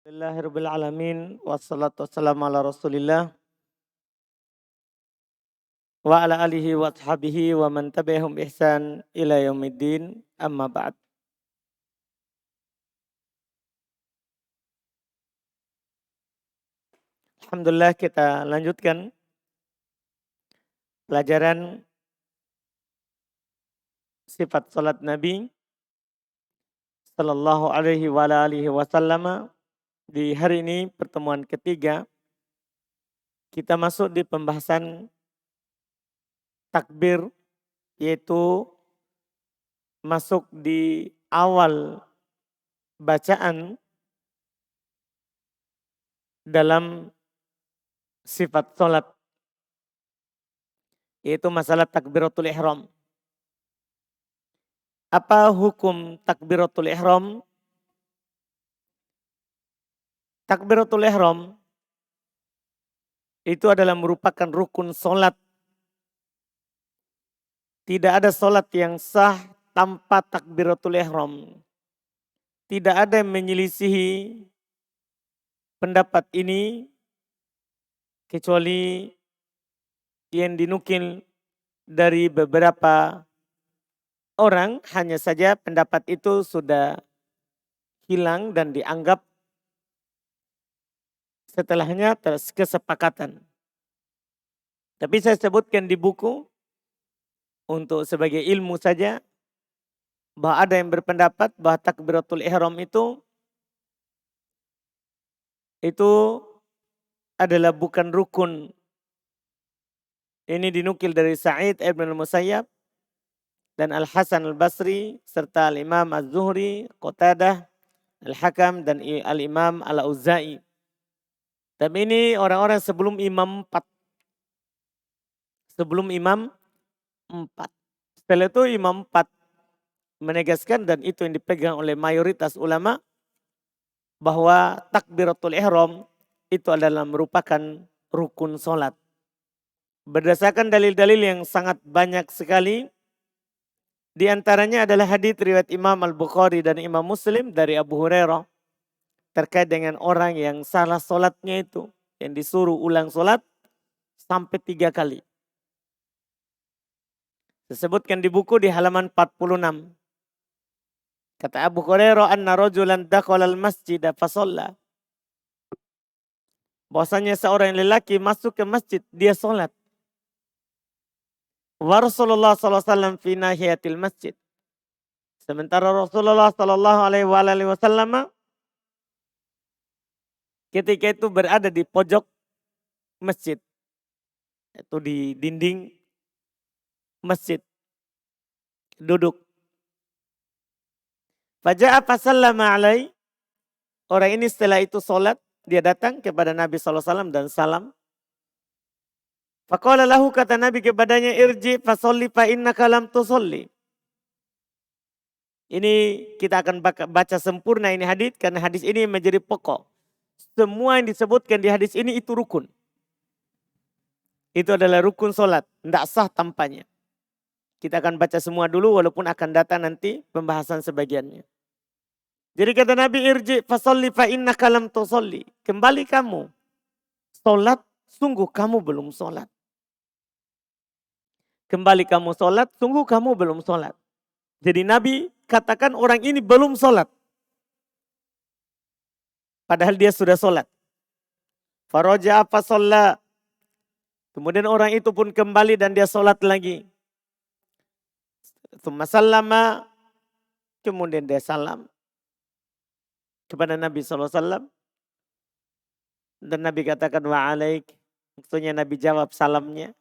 Alhamdulillahirrabbilalamin. Wassalatu wassalamu ala rasulillah. Wa ala alihi wa ashabihi wa man tabi'ahum ihsan ila yaumiddin. Amma ba'd. Alhamdulillah kita lanjutkan pelajaran sifat salat Nabi sallallahu alaihi wa ala alihi wasallam. Di hari ini pertemuan ketiga kita masuk di pembahasan takbir, yaitu masuk di awal bacaan dalam sifat salat, yaitu masalah takbiratul ihram. Apa hukum takbiratul ihram? Takbiratul ihram itu adalah merupakan rukun salat. Tidak ada salat yang sah tanpa takbiratul ihram. Tidak ada yang menyelisihi pendapat ini kecuali yang dinukil dari beberapa orang. Hanya saja pendapat itu sudah hilang dan dianggap setelahnya kesepakatan. Tapi saya sebutkan di buku untuk sebagai ilmu saja, bahwa ada yang berpendapat bahwa takbiratul ihram itu adalah bukan rukun. Ini dinukil dari Sa'id ibn al-Musayyab dan Al-Hasan al-Basri serta Al-Imam Az-Zuhri, Qatadah, Al-Hakam dan Al-Imam Al-Auza'i. Tapi ini orang-orang sebelum Imam 4. Sebelum Imam 4. Setelah itu Imam 4 menegaskan, dan itu yang dipegang oleh mayoritas ulama, bahwa takbiratul ihram itu adalah merupakan rukun salat. Berdasarkan dalil-dalil yang sangat banyak sekali. Di antaranya adalah hadits riwayat Imam Al-Bukhari dan Imam Muslim dari Abu Hurairah terkait dengan orang yang salah salatnya itu, yang disuruh ulang salat sampai 3 kali. Disebutkan di buku di halaman 46. Kata Abu Hurairah, anna rajulan dakhala al-masjid fa shalla. Bahwasanya seorang lelaki masuk ke masjid, dia salat. Wa Rasulullah sallallahu alaihi wasallam fi nahiyatil masjid. Sementara Rasulullah sallallahu alaihi wasallam ketika itu berada di pojok masjid, itu di dinding masjid, duduk. Faja'a fasallama alai. Orang ini setelah itu salat, dia datang kepada Nabi SAW dan salam. Faqala lahu, kata Nabi kepadanya, irji fasolli fa innaka lam tusolli. Ini kita akan baca sempurna ini hadis, karena hadis ini menjadi pokok. Semua yang disebutkan di hadis ini itu rukun. Itu adalah rukun salat, tidak sah tanpanya. Kita akan baca semua dulu walaupun akan datang nanti pembahasan sebagiannya. Jadi kata Nabi, irji fasolli fa innaka lam tusolli. Kembali kamu salat, sungguh kamu belum salat. Kembali kamu salat, sungguh kamu belum salat. Jadi Nabi katakan orang ini belum salat. Padahal dia sudah salat. Faraja'a fa shalla. Kemudian orang itu pun kembali dan dia salat lagi. Tsumma sallama. Kemudian dia salam kepada Nabi SAW. Dan Nabi katakan wa'alaik. Maksudnya Nabi jawab salamnya.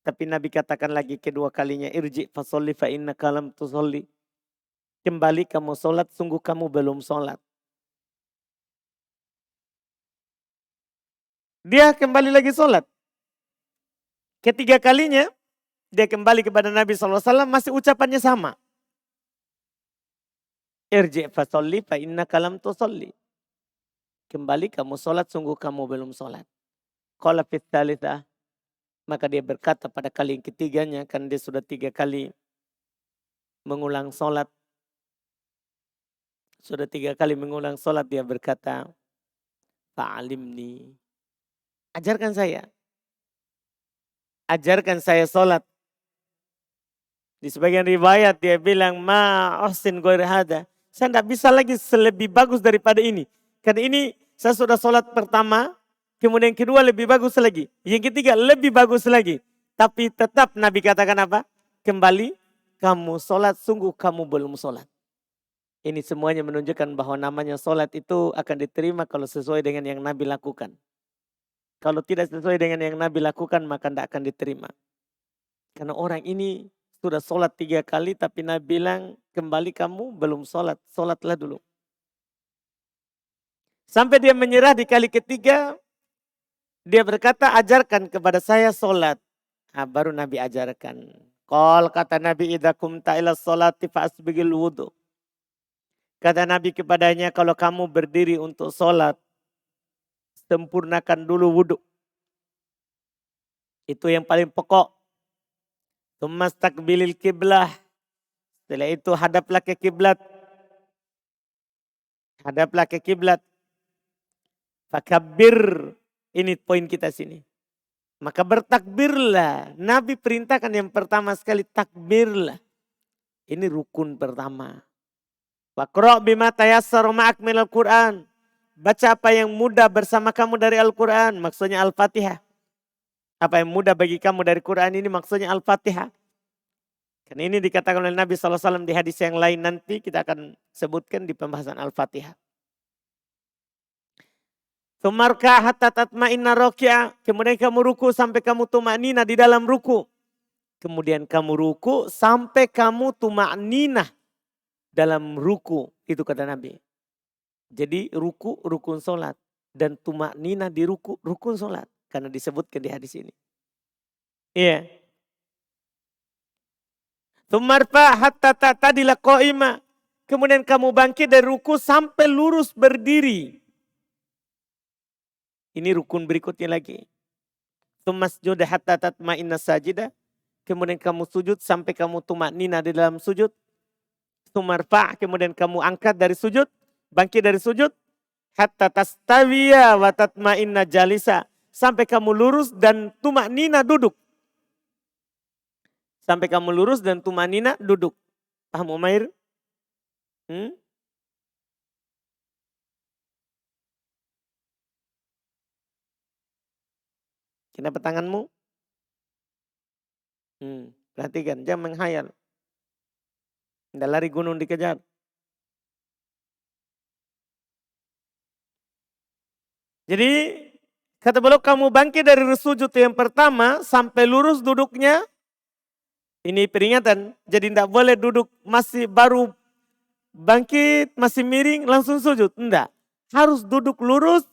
Tapi Nabi katakan lagi kedua kalinya, irji fasolli fa innaka lam tusolli. Kembali kamu salat, sungguh kamu belum salat. Dia kembali lagi salat. Ketiga kalinya dia kembali kepada Nabi SAW, masih ucapannya sama. Irji fasolli fa innaka lam tusolli. Kembali kamu salat, sungguh kamu belum salat. Qala fit tsalitsah. Maka dia berkata pada kali yang ketiganya, kan dia sudah 3 kali mengulang salat. Sudah 3 kali mengulang salat, dia berkata, fa'alimni. Ajarkan saya. Ajarkan saya sholat. Di sebagian riwayat dia bilang, ma ahsin ghairi hada. Saya tidak bisa lagi lebih bagus daripada ini. Karena ini saya sudah sholat pertama, kemudian kedua lebih bagus lagi. Yang ketiga lebih bagus lagi. Tapi tetap Nabi katakan apa? Kembali kamu sholat, sungguh kamu belum sholat. Ini semuanya menunjukkan bahwa namanya sholat itu akan diterima kalau sesuai dengan yang Nabi lakukan. Kalau tidak sesuai dengan yang Nabi lakukan maka tidak akan diterima. Karena orang ini sudah sholat 3 kali tapi Nabi bilang kembali kamu belum sholat. Sholatlah dulu. Sampai dia menyerah di kali ketiga. Dia berkata ajarkan kepada saya sholat. Nah, baru Nabi ajarkan. Qal kata Nabi idza kumta ila sholati fa'asbigil wudu. Kata Nabi kepadanya kalau kamu berdiri untuk sholat. Sempurnakan dulu wudhu. Itu yang paling pokok. Tumastakbilil kiblah. Setelah itu hadaplah ke kiblat. Hadaplah ke kiblat. Fakabbir. Ini poin kita sini. Maka bertakbirlah. Nabi perintahkan yang pertama sekali takbirlah. Ini rukun pertama. Waqra' bima tayassara ma'ak minal Qur'an. Baca apa yang mudah bersama kamu dari Al-Quran. Maksudnya Al-Fatihah. Apa yang mudah bagi kamu dari Quran ini maksudnya Al-Fatihah. Karena ini dikatakan oleh Nabi SAW di hadis yang lain nanti kita akan sebutkan di pembahasan Al-Fatihah. Tumarka hatta tatma'inna raki'ah. Kemudian kamu ruku sampai kamu tuma'nina di dalam ruku. Kemudian kamu ruku sampai kamu tuma'nina dalam ruku. Itu kata Nabi. Jadi ruku rukun sholat. Dan tuma'nina di ruku rukun sholat. Karena disebutkan di hadis ini. Iya. Tumarfa hatta ta'tadila qa'ima. Kemudian kamu bangkit dari ruku sampai lurus berdiri. Ini rukun berikutnya lagi. Tumasjud hatta tatma'inna sajidah. Kemudian kamu sujud sampai kamu tuma'nina di dalam sujud. Tumarfa kemudian kamu angkat dari sujud. Bangkit dari sujud. Hatta tastawiya wa tatma'inna jalisa. Sampai kamu lurus dan tuma'nina duduk. Sampai kamu lurus dan tuma'nina duduk. Paham Umair? Kenapa tanganmu? Perhatikan, jangan menghayal. Tidak lari gunung dikejar. Jadi kata beliau kamu bangkit dari sujud yang pertama sampai lurus duduknya. Ini peringatan. Jadi tidak boleh duduk masih baru bangkit, masih miring langsung sujud. Tidak. Harus duduk lurus.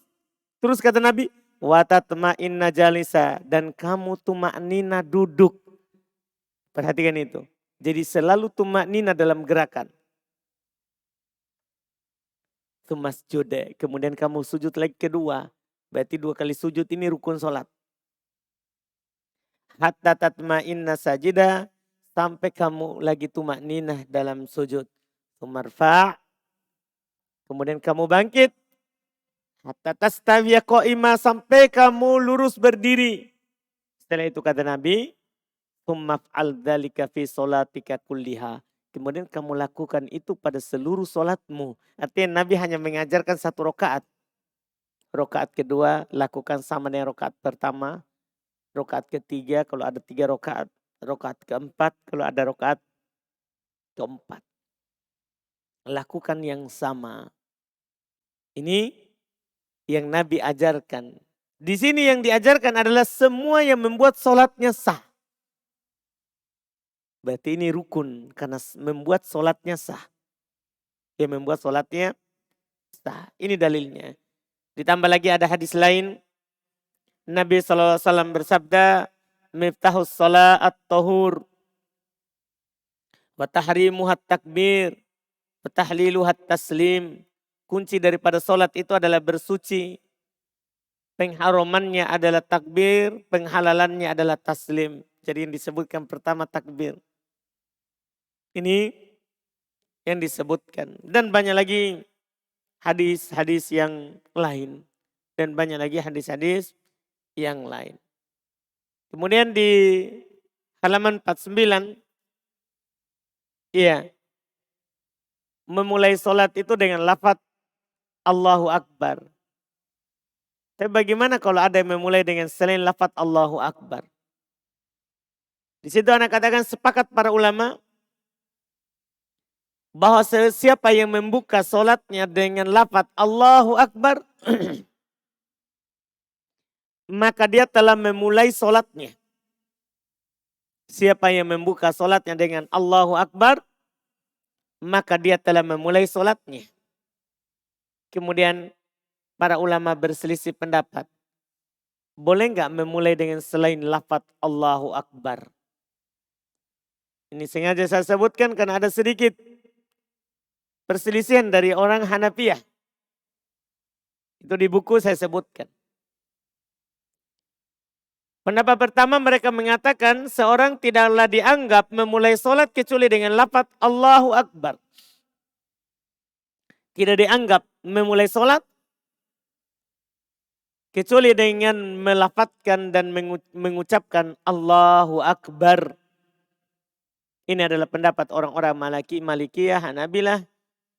Terus kata Nabi. Watatma'inna jalisa. Dan kamu tuma'nina duduk. Perhatikan itu. Jadi selalu tuma'nina dalam gerakan. Tumasjude. Kemudian kamu sujud lagi kedua. Berarti 2 kali sujud ini rukun sholat. Hatta tatma'inna sajidah. Sampai kamu lagi tuma'ninah dalam sujud. Tumarfa. Kemudian kamu bangkit. Hatta tastawiya qa'imah. Sampai kamu lurus berdiri. Setelah itu kata Nabi. Tummaf'al dzalika fi sholatika kulliha. Kemudian kamu lakukan itu pada seluruh sholatmu. Artinya Nabi hanya mengajarkan 1 rakaat. Rakaat kedua lakukan sama dengan rakaat pertama. Rakaat ketiga kalau ada 3 rakaat. Rakaat keempat kalau ada rakaat keempat. Lakukan yang sama. Ini yang Nabi ajarkan. Di sini yang diajarkan adalah semua yang membuat sholatnya sah. Berarti ini rukun karena membuat sholatnya sah. Yang membuat sholatnya sah. Ini dalilnya. Ditambah lagi ada hadis lain. Nabi SAW bersabda. Miftahus sholat at-tahur. Wa tahrimuhat takbir. Wa tahliluhat taslim. Kunci daripada sholat itu adalah bersuci. Pengharamannya adalah takbir. Penghalalannya adalah taslim. Jadi yang disebutkan pertama takbir. Ini yang disebutkan. Dan banyak lagi hadis-hadis yang lain. dan banyak lagi hadis-hadis yang lain. Kemudian di halaman 49, iya, memulai sholat itu dengan lafaz Allahu Akbar. Tapi bagaimana kalau ada yang memulai dengan selain lafaz Allahu Akbar? Di situ anak katakan sepakat para ulama bahwa siapa yang membuka sholatnya dengan lafaz Allahu Akbar, maka dia telah memulai sholatnya. Siapa yang membuka sholatnya dengan Allahu Akbar, maka dia telah memulai sholatnya. Kemudian para ulama berselisih pendapat. Boleh nggak memulai dengan selain lafaz Allahu Akbar? Ini sengaja saya sebutkan karena ada sedikit perselisihan dari orang Hanafiyah. Itu di buku saya sebutkan. Pendapat pertama mereka mengatakan seorang tidaklah dianggap memulai sholat kecuali dengan lafaz Allahu Akbar. Tidak dianggap memulai sholat kecuali dengan melafazkan dan mengucapkan Allahu Akbar. Ini adalah pendapat orang-orang Malikiyah, Hanabilah,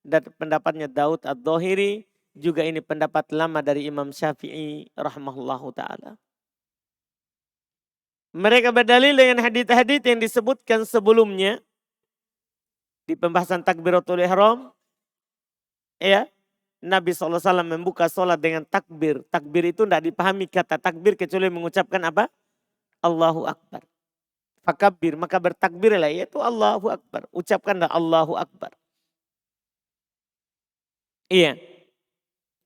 dan pendapatnya Daud Ad-Dhahiri. Juga ini pendapat lama dari Imam Syafi'i rahimahullahu ta'ala. Mereka berdalil dengan hadits-hadits yang disebutkan sebelumnya di pembahasan takbiratul ihram. Ya, Nabi SAW membuka sholat dengan takbir. Takbir itu tidak dipahami kata takbir kecuali mengucapkan apa? Allahu Akbar. Fakabir, maka bertakbirlah, yaitu Allahu Akbar. Ucapkanlah Allahu Akbar. Iya.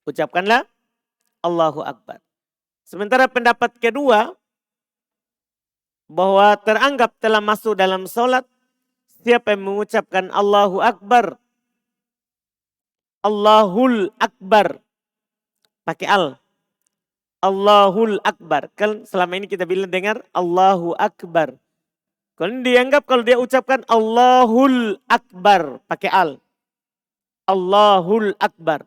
Ucapkanlah Allahu Akbar. Sementara pendapat kedua, bahwa teranggap telah masuk dalam sholat siapa yang mengucapkan Allahu Akbar. Allahul Akbar. Pakai al. Allahul Akbar. Kan selama ini kita bilang dengar Allahu Akbar. Kalau dianggap kalau dia ucapkan Allahul Akbar. Pakai al. Allahul Akbar.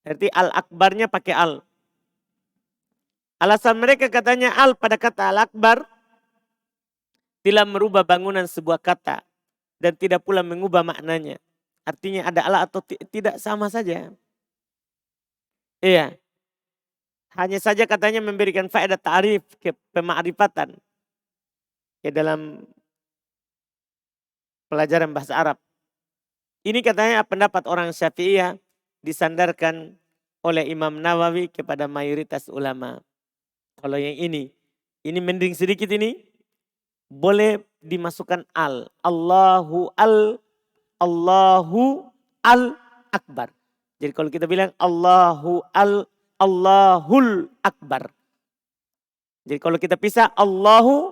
Berarti al-akbarnya pakai al. Alasan mereka katanya al pada kata al-akbar tidak merubah bangunan sebuah kata dan tidak pula mengubah maknanya. Artinya ada Allah atau tidak sama saja. Iya. Hanya saja katanya memberikan faedah ta'rif ke pemakrifatan. Ya dalam pelajaran bahasa Arab. Ini katanya pendapat orang Syafi'iyah disandarkan oleh Imam Nawawi kepada mayoritas ulama. Kalau yang ini mending sedikit ini, boleh dimasukkan al. Allahu Akbar. Jadi kalau kita bilang Allahul Akbar. Jadi kalau kita pisah Allahu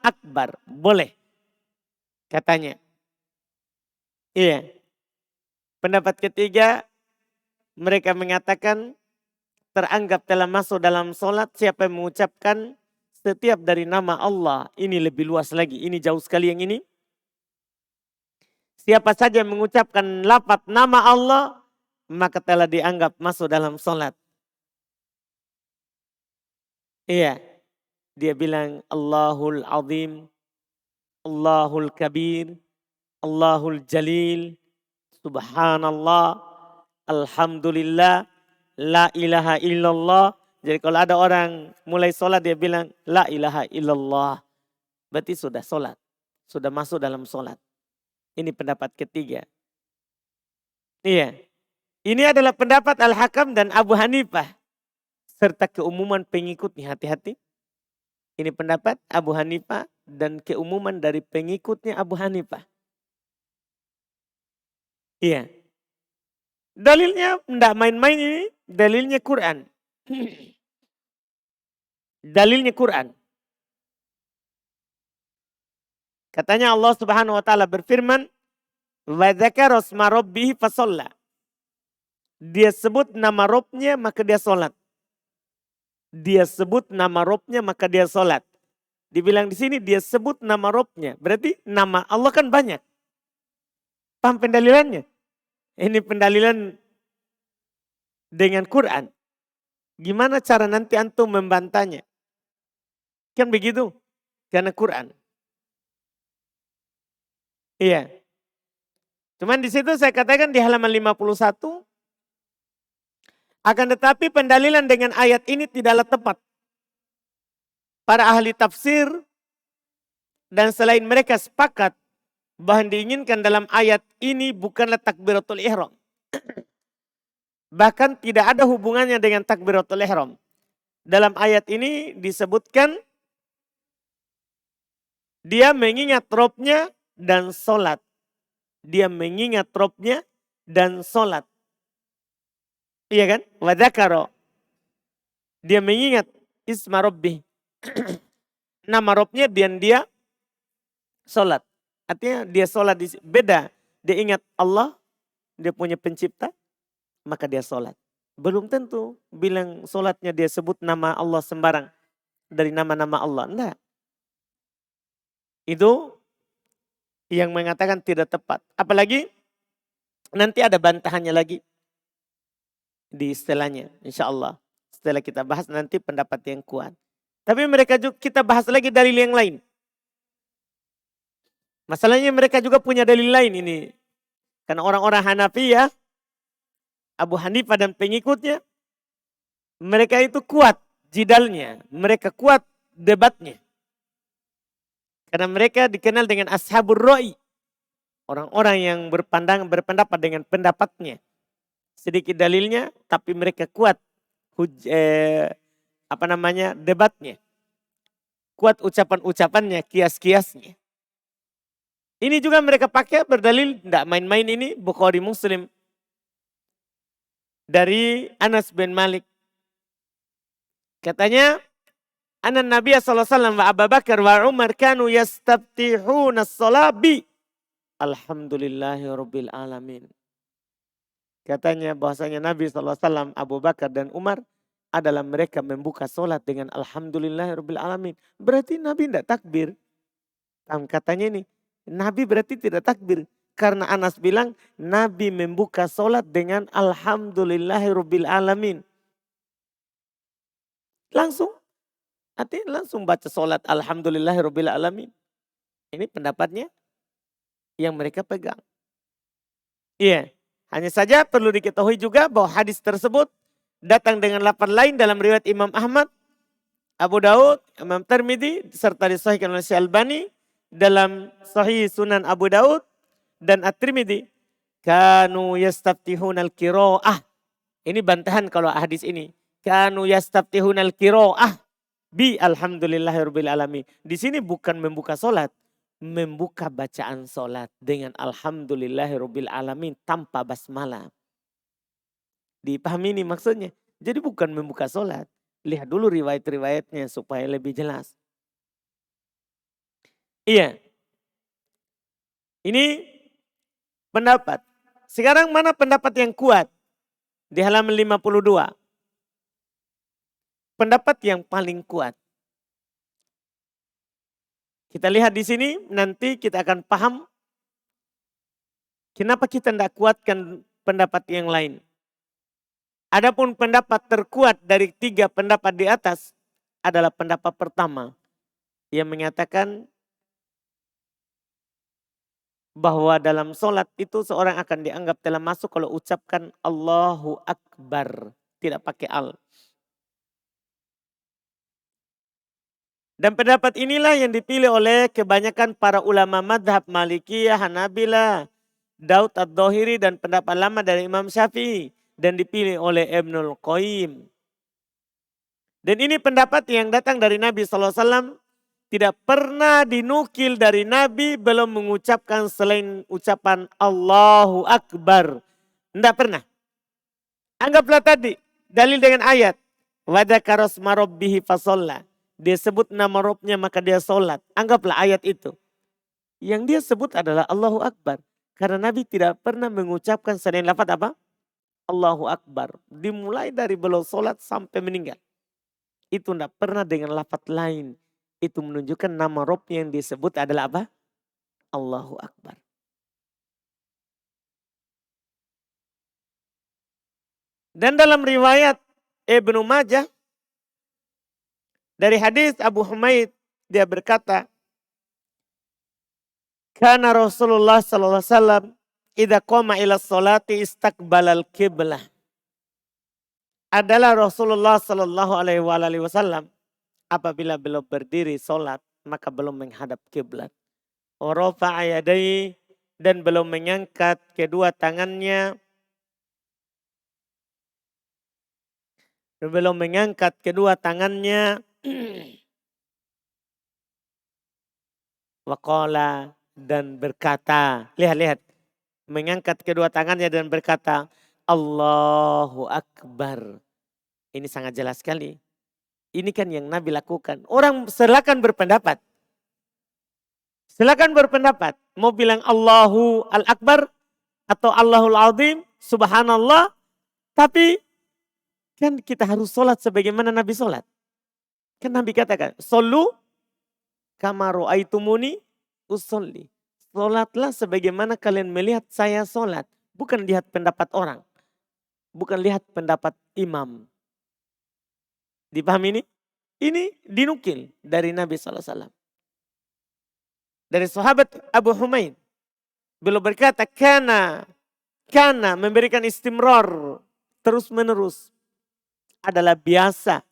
Akbar. Boleh. Katanya. Iya. Pendapat ketiga, mereka mengatakan teranggap telah masuk dalam sholat siapa yang mengucapkan setiap dari nama Allah. Ini lebih luas lagi. Ini jauh sekali yang ini. Siapa saja yang mengucapkan lafaz nama Allah, maka telah dianggap masuk dalam sholat. Iya. Dia bilang Allahul Azim, Allahul Kabir, Allahul Jalil, Subhanallah, Alhamdulillah, La ilaha illallah. Jadi kalau ada orang mulai sholat dia bilang La ilaha illallah. Berarti sudah sholat. Sudah masuk dalam sholat. Ini pendapat ketiga. Iya. Ini adalah pendapat Al-Hakam dan Abu Hanifah. Serta keumuman pengikutnya. Hati-hati. Ini pendapat Abu Hanifah dan keumuman dari pengikutnya Abu Hanifah. Iya. Dalilnya tidak main-main ini. Dalilnya Quran. Dalilnya Quran. Katanya Allah Subhanahu wa taala berfirman, "Wa dzakara asma rabbih fasalla." Dia sebut nama Rabbnya maka dia salat. Dia sebut nama Rabbnya maka dia salat. Dibilang di sini dia sebut nama Rabbnya. Berarti nama Allah kan banyak. Paham pendalilannya? Ini pendalilan dengan Quran. Gimana cara nanti antum membantahnya? Kan begitu. Karena Quran. Iya. Cuman di situ saya katakan di halaman 51. Akan tetapi pendalilan dengan ayat ini tidaklah tepat. Para ahli tafsir dan selain mereka sepakat bahwa diinginkan dalam ayat ini bukanlah takbiratul ihram. Bahkan tidak ada hubungannya dengan takbiratul ihram. Dalam ayat ini disebutkan dia mengingat Robnya dan sholat. Dia mengingat Robnya dan sholat. Iya kan? Wadakaro. Dia mengingat isma Rabbih. Nama Robnya dan dia sholat. Artinya dia sholat beda. Dia ingat Allah, dia punya pencipta, maka dia sholat. Belum tentu bilang sholatnya dia sebut nama Allah sembarang. Dari nama-nama Allah. Enggak. Itu yang mengatakan tidak tepat. Apalagi nanti ada bantahannya lagi di istilahnya. Insya Allah. Setelah kita bahas nanti pendapat yang kuat. Tapi mereka juga kita bahas lagi dalil yang lain. Masalahnya mereka juga punya dalil lain ini. Karena orang-orang Hanafi ya, Abu Hanifah dan pengikutnya, mereka itu kuat jidalnya. Mereka kuat debatnya. Karena mereka dikenal dengan ashabur ra'i. Orang-orang yang berpendapat dengan pendapatnya. Sedikit dalilnya, tapi mereka kuat debatnya. Kuat ucapan-ucapannya, kias-kiasnya. Ini juga mereka pakai berdalil, tidak main-main ini, Bukhari Muslim. Dari Anas bin Malik. Katanya, Anan Nabi SAW wa Abu Bakar wa Umar kanu yastabtihuna as-salabi. Alhamdulillahi Rabbil Alamin. Katanya bahwasanya Nabi SAW, Abu Bakar dan Umar adalah mereka membuka solat dengan Alhamdulillahi Rabbil Alamin. Berarti Nabi tidak takbir. Katanya ini, Nabi berarti tidak takbir. Karena Anas bilang, Nabi membuka solat dengan Alhamdulillahi Rabbil Alamin. Langsung. Artinya langsung baca solat Alhamdulillahi Rabbil Alamin. Ini pendapatnya yang mereka pegang. Iya. Hanya saja perlu diketahui juga bahwa hadis tersebut datang dengan lafaz lain dalam riwayat Imam Ahmad, Abu Daud, Imam Tirmidzi serta disahihkan oleh Syekh Albani dalam Sahih Sunan Abu Daud dan At-Tirmidzi. Kanu yastaftihunal qiraah. Ini bantahan kalau hadis ini. Kanu yastaftihunal qiraah bi alhamdulillahirabbil alamin. Di sini bukan membuka solat, membuka bacaan solat dengan alhamdulillahirabbil alamin tanpa basmalah. Dipahami ini maksudnya. Jadi bukan membuka solat. Lihat dulu riwayat-riwayatnya supaya lebih jelas. Iya. Ini pendapat. Sekarang mana pendapat yang kuat? Di halaman 52. Pendapat yang paling kuat. Kita lihat di sini, nanti kita akan paham kenapa kita tidak kuatkan pendapat yang lain. Adapun pendapat terkuat dari 3 pendapat di atas adalah pendapat pertama yang mengatakan bahwa dalam solat itu seorang akan dianggap telah masuk kalau ucapkan Allahu Akbar. Tidak pakai al. Dan pendapat inilah yang dipilih oleh kebanyakan para ulama madhab Malikiyah, Hanabilah, Daud Ad-Dhahiri dan pendapat lama dari Imam Syafi'i. Dan dipilih oleh Ibnul Qayyim. Dan ini pendapat yang datang dari Nabi SAW. Tidak pernah dinukil dari Nabi belum mengucapkan selain ucapan Allahu Akbar. Tidak pernah. Anggaplah tadi dalil dengan ayat. Wadakara asma rabbihi fasalla. Dia sebut nama Rabbnya maka dia sholat. Anggaplah ayat itu. Yang dia sebut adalah Allahu Akbar. Karena Nabi tidak pernah mengucapkan selain lafaz apa? Allahu Akbar. Dimulai dari belum sholat sampai meninggal. Itu tidak pernah dengan lafaz lain. Itu menunjukkan nama Rabbnya yang disebut adalah apa? Allahu Akbar. Dan dalam riwayat Ibnu Majah dari hadis Abu Humaid, dia berkata, kana Rasulullah sallallahu alaihi wasallam idza qama ila sholati istaqbalal qiblah. Adalah Rasulullah sallallahu alaihi wasallam apabila beliau berdiri salat maka belum menghadap kiblat. Wa rafa'a yadayhi, dan belum mengangkat kedua tangannya. Belum mengangkat kedua tangannya. Waqala, dan berkata, lihat, mengangkat kedua tangannya dan berkata, Allahu Akbar. Ini sangat jelas sekali. Ini kan yang Nabi lakukan. Orang silakan berpendapat. Silakan berpendapat. Mau bilang Allahu Al-Akbar atau Allahul Azim, Subhanallah. Tapi kan kita harus sholat sebagaimana Nabi sholat. Kan Nabi katakan, Sallu kama ra'aitumuni usolli. Sholatlah sebagaimana kalian melihat saya sholat. Bukan lihat pendapat orang. Bukan lihat pendapat imam. Dipahami ini? Ini dinukil dari Nabi SAW. Dari sahabat Abu Humaid. Beliau berkata, kana memberikan istimrar terus menerus adalah biasa.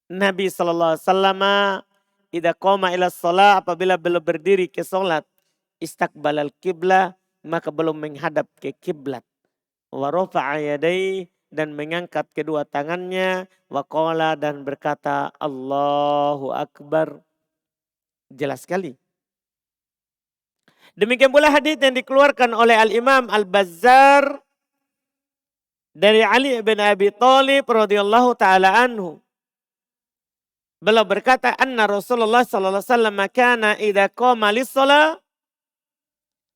Nabi SAW idza qama ila shalah, apabila beliau berdiri ke salat, istaqbalal qiblah, maka belum menghadap ke kiblat. Wa rafa'a yadayhi, dan mengangkat kedua tangannya. Wa qala, dan berkata Allahu Akbar. Jelas sekali. Demikian pula hadis yang dikeluarkan oleh Al-Imam Al-Bazzar dari Ali bin Abi Thalib radhiyallahu taala anhu. Beliau berkata, anna Rasulullah sallallahu alaihi wasallam kana idza qama lis-shalah,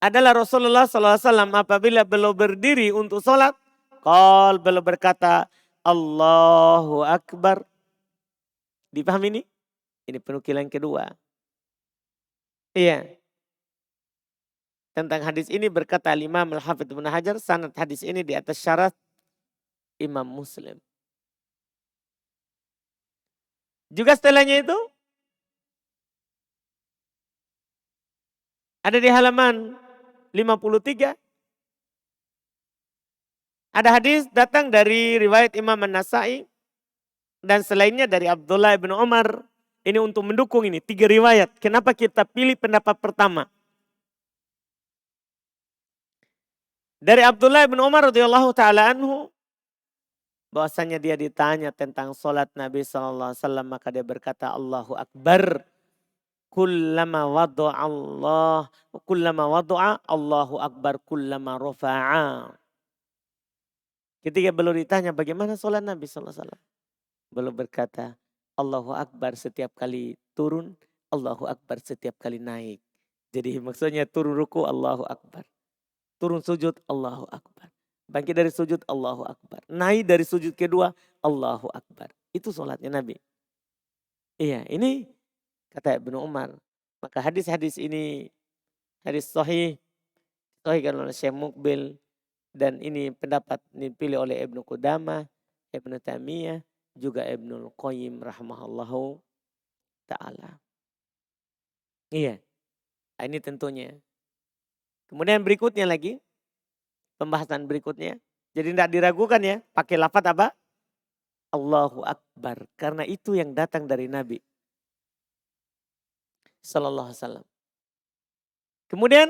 adalah Rasulullah sallallahu alaihi wasallam apabila beliau berdiri untuk salat, beliau berkata Allahu Akbar. Dipahami ini? Ini penukilan kedua. Iya. Tentang hadis ini berkata Imam Al-Hafidz Ibnu Hajar, sanad hadis ini di atas syarat Imam Muslim. Juga setelahnya itu ada di halaman 53. Ada hadis datang dari riwayat Imam An-Nasa'i dan selainnya dari Abdullah bin Umar. Ini untuk mendukung ini 3 riwayat. Kenapa kita pilih pendapat pertama? Dari Abdullah bin Umar radhiyallahu taala anhu, bahwasanya dia ditanya tentang salat Nabi sallallahu alaihi wasallam, maka dia berkata Allahu Akbar. Kullama wada'a Allahu Akbar kullama rafa'a. Ketika beliau ditanya bagaimana salat Nabi sallallahu alaihi wasallam, beliau berkata Allahu Akbar setiap kali turun, Allahu Akbar setiap kali naik. Jadi maksudnya turun ruku Allahu Akbar. Turun sujud Allahu Akbar. Bangkit dari sujud Allahu Akbar. Naik dari sujud kedua Allahu Akbar. Itu sholatnya Nabi. Iya, ini kata Ibnu Umar. Maka hadis-hadis ini hadis sahih kan oleh Syekh Muqbil, dan ini pendapat dipilih oleh Ibnu Qudamah, Ibnu Taimiyah, juga Ibnu Qayyim rahimahullahu taala. Iya. Ini tentunya. Kemudian berikutnya lagi, pembahasan berikutnya. Jadi tidak diragukan ya, pakai lafaz apa? Allahu Akbar. Karena itu yang datang dari Nabi sallallahu alaihi wasallam. Kemudian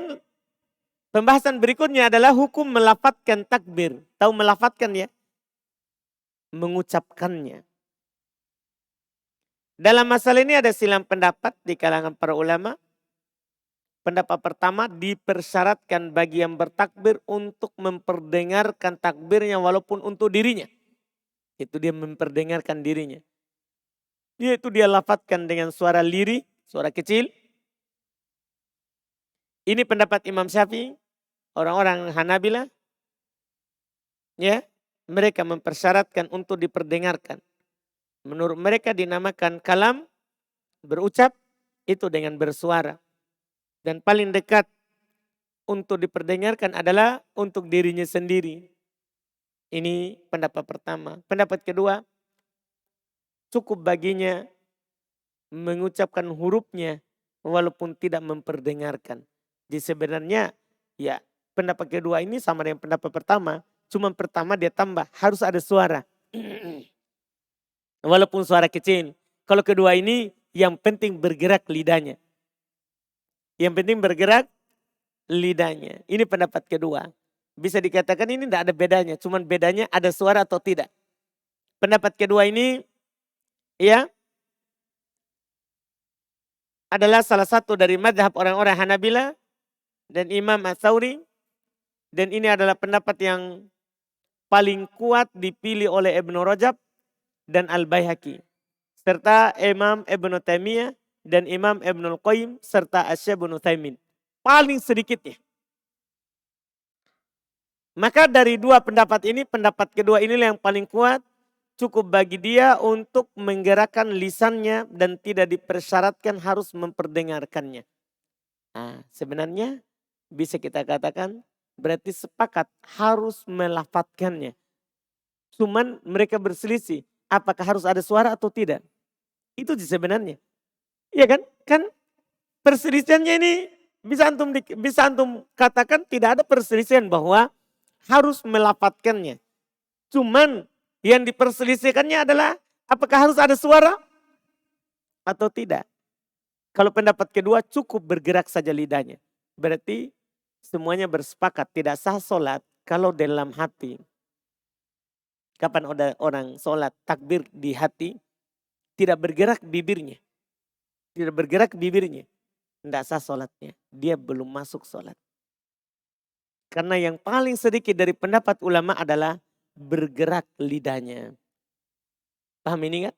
pembahasan berikutnya adalah hukum melafadzkan takbir. Tahu melafadzkan ya? Mengucapkannya. Dalam masalah ini ada silang pendapat di kalangan para ulama. Pendapat pertama, dipersyaratkan bagi yang bertakbir untuk memperdengarkan takbirnya walaupun untuk dirinya. Itu dia memperdengarkan dirinya. Yaitu dia lafadzkan dengan suara lirih, suara kecil. Ini pendapat Imam Syafi'i, orang-orang Hanabilah. Ya, mereka mempersyaratkan untuk diperdengarkan. Menurut mereka dinamakan kalam, berucap itu dengan bersuara. Dan paling dekat untuk diperdengarkan adalah untuk dirinya sendiri. Ini pendapat pertama. Pendapat kedua, cukup baginya mengucapkan hurufnya walaupun tidak memperdengarkan. Jadi sebenarnya ya pendapat kedua ini sama dengan pendapat pertama. Cuma pertama dia tambah harus ada suara. Walaupun suara kecil. Kalau kedua ini yang penting bergerak lidahnya. Yang penting bergerak lidahnya. Ini pendapat kedua. Bisa dikatakan ini tidak ada bedanya. Cuman bedanya ada suara atau tidak. Pendapat kedua ini ya adalah salah satu dari madhab orang-orang Hanabila dan Imam Ats-Tsauri. Dan ini adalah pendapat yang paling kuat dipilih oleh Ibnu Rajab dan Al-Baihaqi. Serta Imam Ibnu Taimiyah dan Imam Ibnu Qayyim serta Asy-Syaikh Ibnu Utsaimin. Paling sedikitnya. Maka dari dua pendapat ini, pendapat kedua inilah yang paling kuat. Cukup bagi dia untuk menggerakkan lisannya dan tidak dipersyaratkan harus memperdengarkannya. Nah, sebenarnya bisa kita katakan berarti sepakat harus melafadzkannya. Cuman mereka berselisih apakah harus ada suara atau tidak. Itu sebenarnya. Iya kan? Kan perselisihannya ini bisa antum katakan tidak ada perselisihan bahwa harus melafadzkannya. Cuman yang diperselisihkannya adalah apakah harus ada suara atau tidak. Kalau pendapat kedua cukup bergerak saja lidahnya. Berarti semuanya bersepakat tidak sah sholat kalau dalam hati. Kapan ada orang sholat takbir di hati tidak bergerak bibirnya. Tidak bergerak bibirnya. Tidak sah sholatnya. Dia belum masuk sholat. Karena yang paling sedikit dari pendapat ulama adalah bergerak lidahnya. Paham ini kan?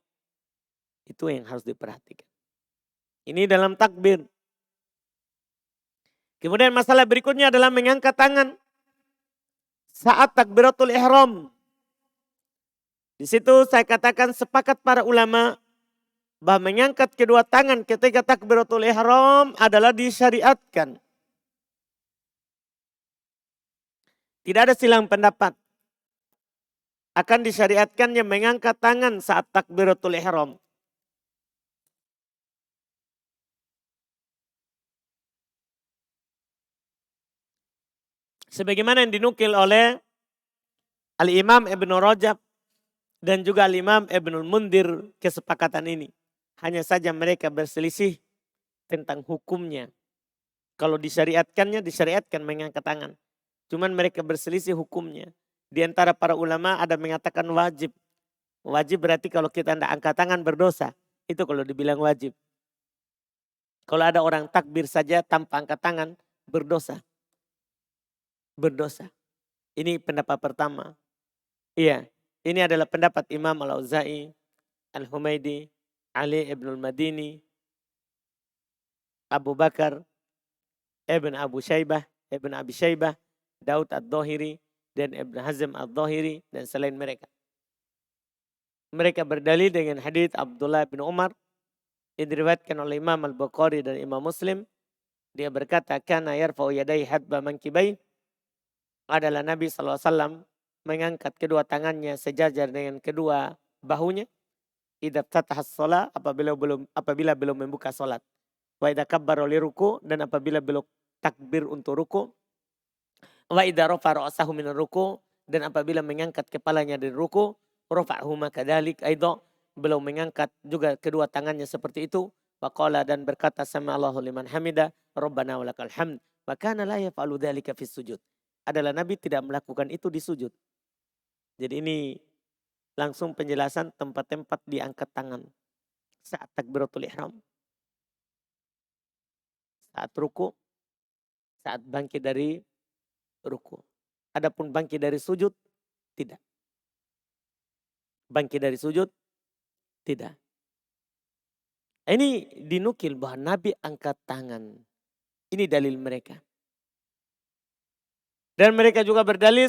Itu yang harus diperhatikan. Ini dalam takbir. Kemudian masalah berikutnya adalah mengangkat tangan saat takbiratul ihram. Di situ saya katakan sepakat para ulama bahwa mengangkat kedua tangan ketika takbiratul ihram adalah disyariatkan. Tidak ada silang pendapat. Akan disyariatkannya mengangkat tangan saat takbiratul ihram. Sebagaimana yang dinukil oleh Al-Imam Ibnu Rajab dan juga Al-Imam Ibnu Mundir kesepakatan ini. Hanya saja mereka berselisih tentang hukumnya. Kalau disyariatkannya, disyariatkan mengangkat tangan. Cuman mereka berselisih hukumnya. Di antara para ulama ada mengatakan wajib. Wajib berarti kalau kita tidak angkat tangan berdosa. Itu kalau dibilang wajib. Kalau ada orang takbir saja tanpa angkat tangan berdosa. Berdosa. Ini pendapat pertama. Iya, ini adalah pendapat Imam Al-Auza'i, Al-Humaidi, Ali ibn al-Madini, Abu Bakar, Ibn Abu Syaibah, Ibn Abi Syaibah, Daud Ad-Dhahiri, dan Ibn Hazm Ad-Dhahiri, dan selain mereka. Mereka berdalil dengan hadits Abdullah bin Umar yang diriwayatkan oleh Imam Al-Bukhari dan Imam Muslim. Dia berkata, kana yarfa'u yadai hadba mankibai. Adalah Nabi SAW mengangkat kedua tangannya sejajar dengan kedua bahunya. Idza fatahas shalah apabila belum membuka salat. Wa idza kabbara li ruku dan apabila belum takbir untuk ruku. Wa idza rafa'a ra'sahu min ruku dan apabila mengangkat kepalanya dari ruku, rafa'huma kadzalik aidha belum mengangkat juga kedua tangannya seperti itu. Waqala dan berkata sama Allahu liman hamida, Rabbana walakal hamd. Wa kana la yaf'alu dzalika fis sujud. Adalah Nabi tidak melakukan itu di sujud. Jadi ini langsung penjelasan tempat-tempat diangkat tangan saat takbiratul ihram. Saat ruku, saat bangkit dari ruku. Adapun bangkit dari sujud, tidak. Bangkit dari sujud, tidak. Ini dinukil bahwa Nabi angkat tangan. Ini dalil mereka. Dan mereka juga berdalil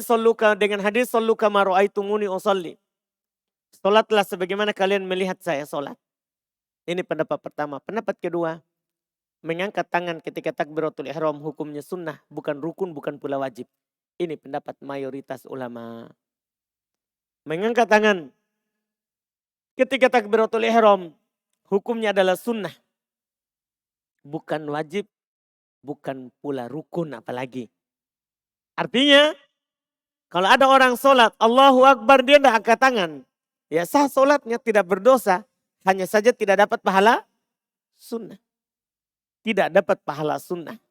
dengan hadis sallu kama ra'aitumuni usolli. Salatlah sebagaimana kalian melihat saya salat. Ini pendapat pertama. Pendapat kedua, mengangkat tangan ketika takbiratul ihram hukumnya sunnah, bukan rukun, bukan pula wajib. Ini pendapat mayoritas ulama. Mengangkat tangan ketika takbiratul ihram hukumnya adalah sunnah. Bukan wajib, bukan pula rukun apalagi. Artinya kalau ada orang sholat Allahu Akbar dia tidak angkat tangan. Ya sah sholatnya, tidak berdosa. Hanya saja tidak dapat pahala sunnah. Tidak dapat pahala sunnah.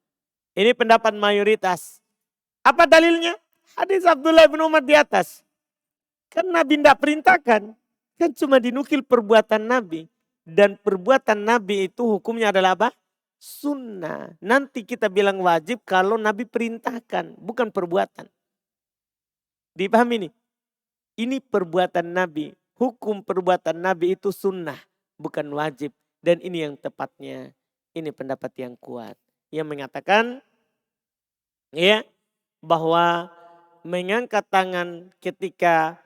Ini pendapat mayoritas. Apa dalilnya? Hadis Abdullah bin Umar di atas. Kan Nabi tidak perintahkan. Kan cuma dinukil perbuatan Nabi. Dan perbuatan Nabi itu hukumnya adalah apa? Sunnah. Nanti kita bilang wajib kalau Nabi perintahkan. Bukan perbuatan. Dipahami ini? Ini perbuatan Nabi. Hukum perbuatan Nabi itu sunnah. Bukan wajib. Dan ini yang tepatnya. Ini pendapat yang kuat. Yang mengatakan ya bahwa mengangkat tangan ketika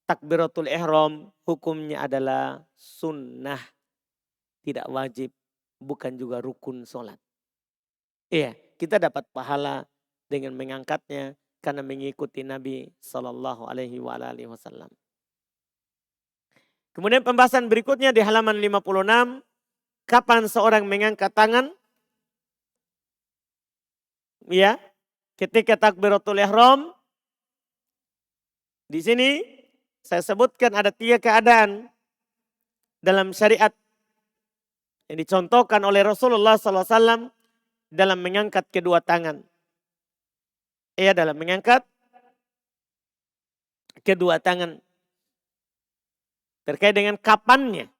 takbiratul ihram hukumnya adalah sunnah. Tidak wajib. Bukan juga rukun sholat. Iya, kita dapat pahala dengan mengangkatnya karena mengikuti Nabi Sallallahu Alaihi Wasallam. Kemudian pembahasan berikutnya di halaman 56. Kapan seorang mengangkat tangan? Ya, ketika takbiratul ihram. Di sini saya sebutkan ada 3 keadaan dalam syariat yang dicontohkan oleh Rasulullah SAW dalam mengangkat kedua tangan. Ia dalam mengangkat kedua tangan. Terkait dengan kapannya.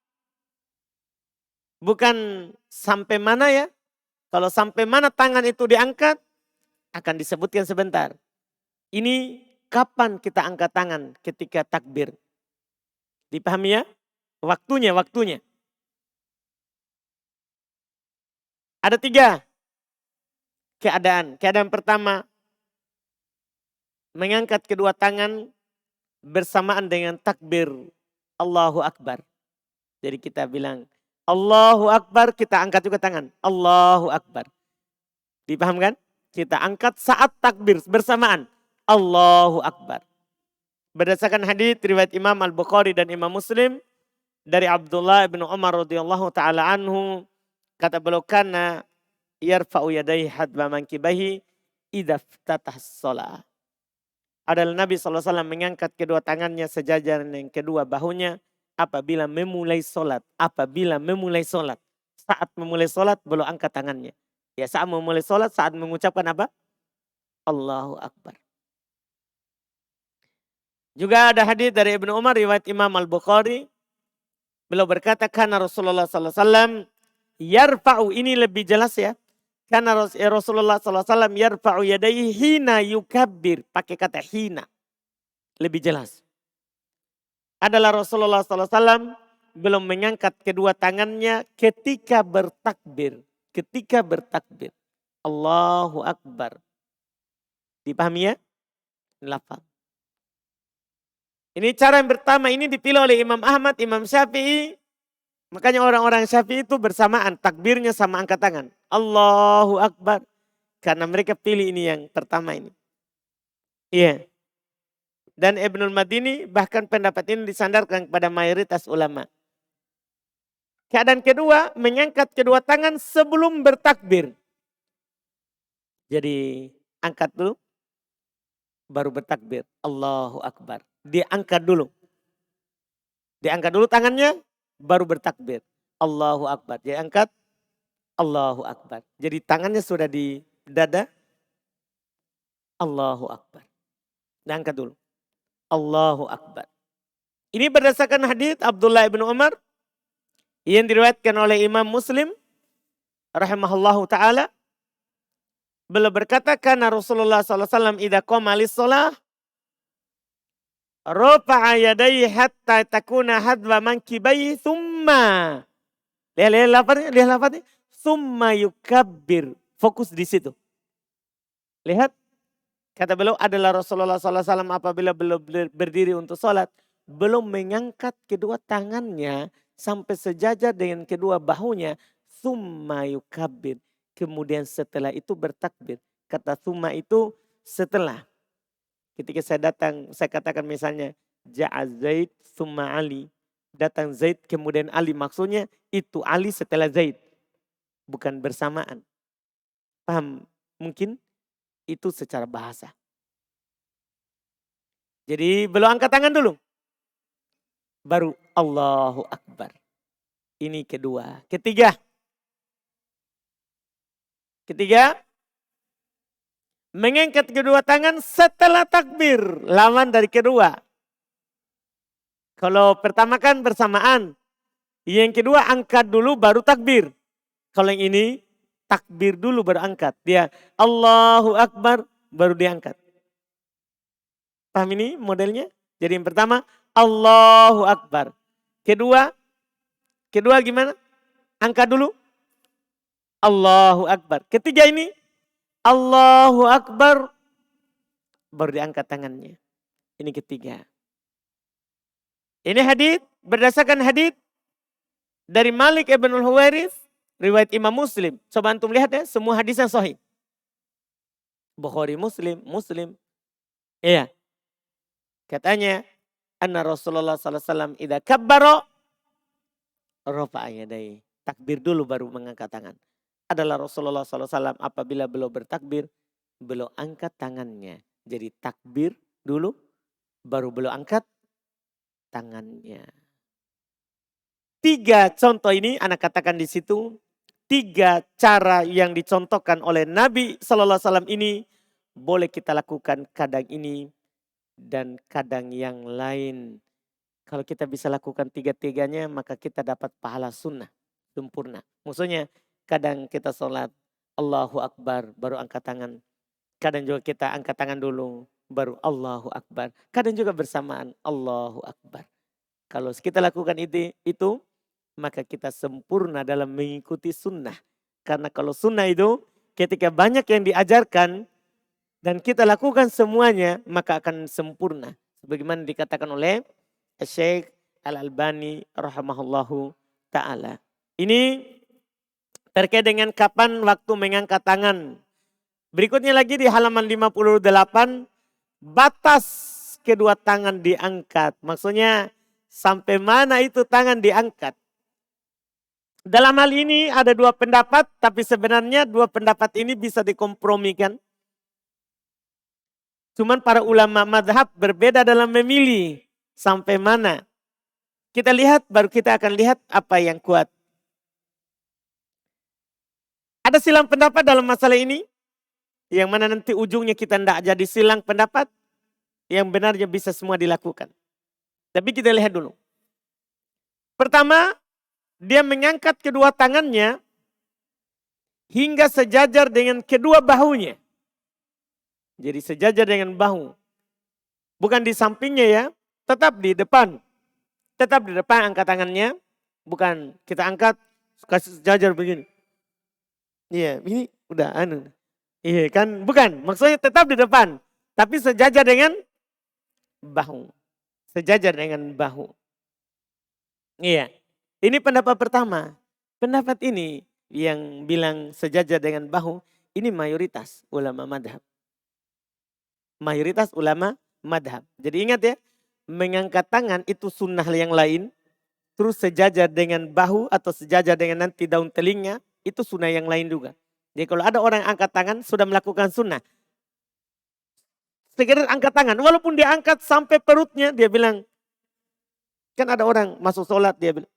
Bukan sampai mana ya. Kalau sampai mana tangan itu diangkat, akan disebutkan sebentar. Ini kapan kita angkat tangan ketika takbir. Dipahami ya? Waktunya. Ada 3 keadaan. Keadaan pertama, mengangkat kedua tangan bersamaan dengan takbir Allahu Akbar. Jadi kita bilang Allahu Akbar, kita angkat juga tangan. Allahu Akbar. Dipahamkan? Kita angkat saat takbir bersamaan. Allahu Akbar. Berdasarkan hadis riwayat Imam Al-Bukhari dan Imam Muslim dari Abdullah bin Umar radhiyallahu taala anhu, kata beliau kana yarfa'u yadayhi hadba mankibahi idza iftataha shalah. Adalah Nabi SAW mengangkat kedua tangannya sejajar dengan kedua bahunya apabila memulai sholat. Apabila memulai sholat. Saat memulai sholat belum angkat tangannya. Ya saat memulai sholat, saat mengucapkan apa? Allahu Akbar. Juga ada hadis dari Ibnu Umar riwayat Imam Al-Bukhari. Beliau berkata karena Rasulullah SAW yarfa'u, ini lebih jelas ya. Karena Rasulullah SAW yarfa'u yadayhi hina yukabbir. Pakai kata hina. Lebih jelas. Adalah Rasulullah SAW belum mengangkat kedua tangannya ketika bertakbir. Ketika bertakbir. Allahu Akbar. Dipahami ya? Lafaz. Ini cara yang pertama, ini dipilih oleh Imam Ahmad, Imam Syafi'i. Makanya orang-orang Syafi'i itu bersamaan. Takbirnya sama angkat tangan. Allahu Akbar. Karena mereka pilih ini yang pertama ini. Iya. Dan Ibnul Madini bahkan pendapat ini disandarkan kepada mayoritas ulama. Keadaan kedua, mengangkat kedua tangan sebelum bertakbir. Jadi angkat dulu, baru bertakbir. Allahu Akbar. Diangkat dulu. Diangkat dulu tangannya, baru bertakbir. Allahu Akbar. Dia angkat. Allahu Akbar. Jadi tangannya sudah di dada. Allahu Akbar. Diangkat dulu. Allahu Akbar. Ini berdasarkan hadis Abdullah bin Umar. Yang diriwayatkan oleh Imam Muslim. Rahimahullahu ta'ala. Beliau berkata, karena Rasulullah SAW idha qoma lis-sholah. Rafa'a yadayhi hatta takuna hadwa mankibayhi thumma. Lihat lafadznya. Thumma yukabbir. Fokus di situ. Lihat. Kata beliau adalah Rasulullah SAW apabila beliau berdiri untuk sholat. Belum mengangkat kedua tangannya sampai sejajar dengan kedua bahunya. Thumma yukabbir. Kemudian setelah itu bertakbir. Kata thumma itu setelah. Ketika saya datang, saya katakan misalnya, Ja'a Zaid summa Ali. Datang Zaid kemudian Ali. Maksudnya itu Ali setelah Zaid. Bukan bersamaan. Paham? Mungkin itu secara bahasa. Jadi belum angkat tangan dulu. Baru Allahu Akbar. Ini kedua. Ketiga. Mengangkat kedua tangan setelah takbir. Lawan dari kedua. Kalau pertama kan bersamaan. Yang kedua angkat dulu baru takbir. Kalau yang ini takbir dulu baru angkat. Dia Allahu Akbar baru diangkat. Paham ini modelnya? Jadi yang pertama Allahu Akbar. Kedua gimana? Angkat dulu. Allahu Akbar. Ketiga ini Allahu Akbar baru diangkat tangannya. Ini ketiga. Ini hadits berdasarkan hadits dari Malik ibn al-Huwairits, riwayat Imam Muslim. Coba antum lihat ya, semua hadis yang sahih. Bukhari, Muslim. Iya. Katanya, anna Rasulullah sallallahu alaihi wasallam idza kabbara rafa'a yadayhi. Takbir dulu baru mengangkat tangan. Adalah Rasulullah sallallahu alaihi wasallam apabila beliau bertakbir, beliau angkat tangannya. Jadi takbir dulu baru beliau angkat tangannya. 3 contoh ini anak katakan di situ. 3 cara yang dicontohkan oleh Nabi sallallahu alaihi wasallam ini boleh kita lakukan kadang ini dan kadang yang lain. Kalau kita bisa lakukan 3-tiganya maka kita dapat pahala sunnah sempurna. Maksudnya kadang kita sholat Allahu Akbar baru angkat tangan. Kadang juga kita angkat tangan dulu baru Allahu Akbar. Kadang juga bersamaan Allahu Akbar. Kalau kita lakukan itu maka kita sempurna dalam mengikuti sunnah. Karena kalau sunnah itu ketika banyak yang diajarkan dan kita lakukan semuanya maka akan sempurna. Sebagaimana dikatakan oleh Syekh Al-Albani rahimahullahu ta'ala. Ini terkait dengan kapan waktu mengangkat tangan. Berikutnya lagi di halaman 58, batas kedua tangan diangkat. Maksudnya sampai mana itu tangan diangkat. Dalam hal ini ada 2 pendapat, tapi sebenarnya 2 pendapat ini bisa dikompromikan. Cuman para ulama madhab berbeda dalam memilih sampai mana. Kita lihat, baru kita akan lihat apa yang kuat. Ada silang pendapat dalam masalah ini. Yang mana nanti ujungnya kita tidak jadi silang pendapat. Yang benarnya bisa semua dilakukan. Tapi kita lihat dulu. Pertama, dia mengangkat kedua tangannya hingga sejajar dengan kedua bahunya. Jadi sejajar dengan bahu. Bukan di sampingnya ya, tetap di depan. Tetap di depan angkat tangannya. Bukan kita angkat, kasih sejajar begini. Iya, ini udah anu. Iya kan, bukan. Maksudnya tetap di depan. Tapi sejajar dengan bahu. Sejajar dengan bahu. Iya. Ini pendapat pertama. Pendapat ini yang bilang sejajar dengan bahu. Ini mayoritas ulama madhab. Mayoritas ulama madhab. Jadi ingat ya. Mengangkat tangan itu sunnah yang lain. Terus sejajar dengan bahu atau sejajar dengan nanti daun telinga. Itu sunnah yang lain juga. Jadi kalau ada orang yang angkat tangan sudah melakukan sunnah. Sekedar angkat tangan. Walaupun dia angkat sampai perutnya dia bilang. Kan ada orang masuk sholat dia bilang.